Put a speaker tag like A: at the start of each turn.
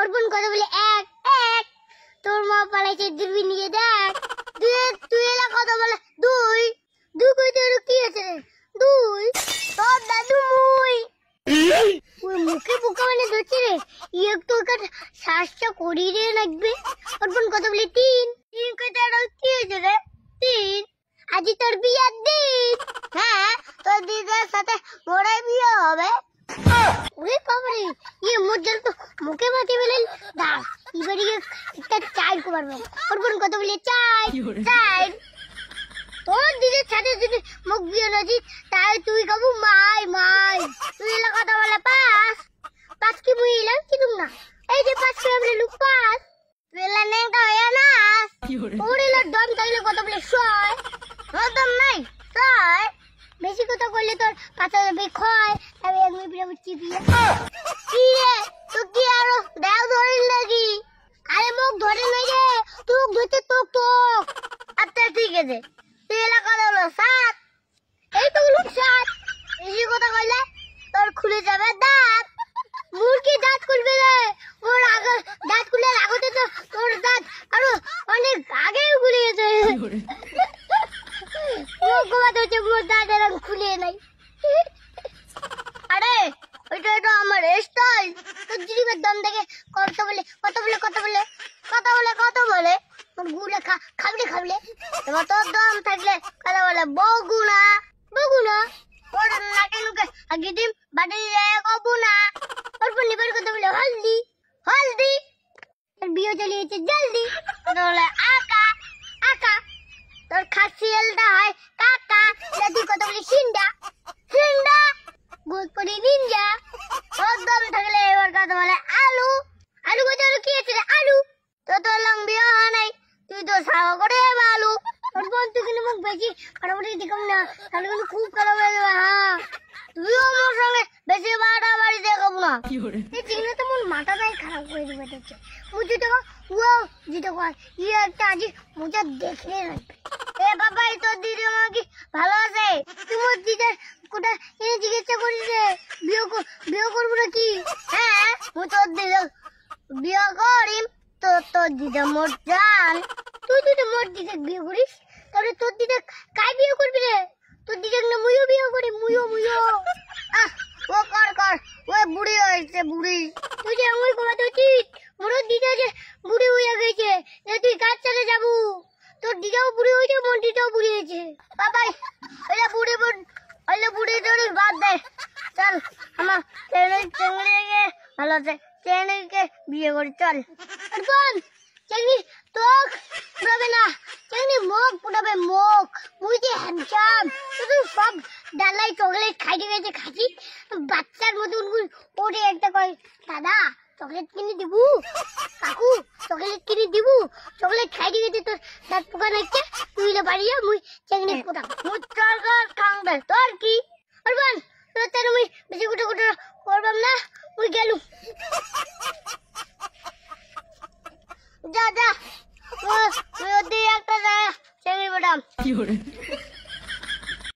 A: অর্পণ কথা বলে এক এক। তোর মা পালাইছে দূরবীন নিয়ে দেখ। তুই এলা কথা বলে দুই। দুই কইতে কি আছে রে? দুই তোর দাদু মুই। ওই মুখে বোকা মানে ধরছে রে। একটু শ্বাসটা করিয়ে রে লাগবে। অর্পণ কথা বলে তিন। তিন কইতে কি আছে রে? তিন। আজি তোর বিয়ার দিন। হ্যাঁ, তোর দিদির সাথে মোড়াই বিয়ে হবে। ওরে বাবারে, মোর তো মুখে মাটি বলেন দাঁড়। এবারে একটা চাই করবো। অর্পণ কথা বলে চাই চাই। তোর দিদির সাথে যদি মুখ বিয়ে না দিস তাই তুই খাবো মাই মাই। তুই এলা কথা বলে পাস। পাস কি মুই এলাম কি তুমি না? এই যে পাস কে বলে লুক পাস। তুই এলা নেংটা হয়ে না। তোর এলা দম থাকলে কথা বলে ছয়। তোর দম নাই ছয়। বেশি কথা কইলে তোর পাতা যাবে ক্ষয়। আমি এক মিনিট বুঝছি বিয়ে। কি রে তুই কি আরো দেও ধরিল নাকি? আরে মুখ ধরে নাই রে, তুই ধরতে তোক। আচ্ছা ঠিক আছে, তুই এলা কথা বলো সাত। এই তো বলুন সাত। বেশি কথা কইলে তোর খুলে যাবে দাঁত। মুরগি দাঁত খুলবে রে। ওর আগে দাঁত খুলে আগতে তো তোর দাঁত আরো অনেক আগে খুলে গেছে। খুলে নাই। আরে ওইটা তো আমার স্টাইল। তোর জিরিমের দম দেখে কথা বলে কথা বলে কথা বলে কথা বলে কথা বলে গুলা খাবলে খাবলে। এবার তোর দম থাকলে কথা বলে বগুনা বগুনা। ওর নাকে নুকে আগে ডিম বাড়ি কবু না। অর্পণ নিবার কথা বলে হলদি হলদি। তোর বিয়ে চালিয়েছে জলদি। কথা বলে আকা আকা। তোর খাসিয়ালটা হয় কাকা। তুই কথা বলি সিন্ডা সিন্ডা। গোদ করি নিনজা। তোর দম থাকলে এবার কথা বলে আলু আলু। কথা কি আছে রে? আলু। তোর লং বিয়ে হয় নাই, তুই তো সাওয়া করে আলু। অর্পণ তুই কিন্তু মুখ বেশি ফাটাফাটি দিকাম না, তাহলে কিন্তু খুব খারাপ হয়ে যাবে। হ্যাঁ, তুইও আমার সঙ্গে বেশি বাড়াবাড়ি দেখাবো না। এই চিংড়ি তো মন মাথাটাই খারাপ করে দিবে দেখছে। মুই যেটা ও যেটা কয় একটা আজি মজা দেখে রাখবে। এ বাবা, তোর দিদি আমার কি ভালো আছে? তুই মোর দিদার কোটা এনে জিজ্ঞাসা করিস রে বিয়ে করবো নাকি? হ্যাঁ, মু তোর দিদা বিয়ে করিম। তোর দিদা মোর জান। তুই তো মোর দিদা বিয়ে করিস, তাহলে তোর দিদা কাই বিয়ে করবি রে? তোর দিদা না মুইও বিয়ে করি। মুইও ও কর ও বুড়ি হয়েছে বুড়ি। তুই যে আমি কমাতে উচিত। মোর দিদা যে বুড়ি হয়ে গেছে, তুই কাজ চলে যাবো। তোর দিদাও বুড়ি হয়েছে, মোর দিদাও বুড়ি হয়েছে। বাবাই ওইটা বুড়ি বুড়ি টড়ি বাদ দে। চল আমার চেঙ্গড়িকে ভালো আছে, চেঙ্গড়িকে বিয়ে করি চল। অর্পণ চেঙ্গড়ি তোক পুরাবে না, চেঙ্গড়ি মুখ পুরাবে মুখ। মুই যে হ্যান্ডসাম। তুই সব ডালাই চকলেট খাইতে গেছে খাচ্ছি বাচ্চার মতন। ওরে একটা কয় দাদা চকলেট কিনে দিবু? কাকু চকলেট কিনে দিবু? চকলেট খাইতে গেছে তোর দাঁত পোকা নাইছে। তুই না বাড়িয়া মুই চেঙ্গড়ি পোটা মুই চরকার খাংবে। তোর কি অর্পণ? তোর তার মুই বেশি কুটো করবাম না। মুই গেলু। যা যা, একটা চেঙ্গড়ি পোটাম।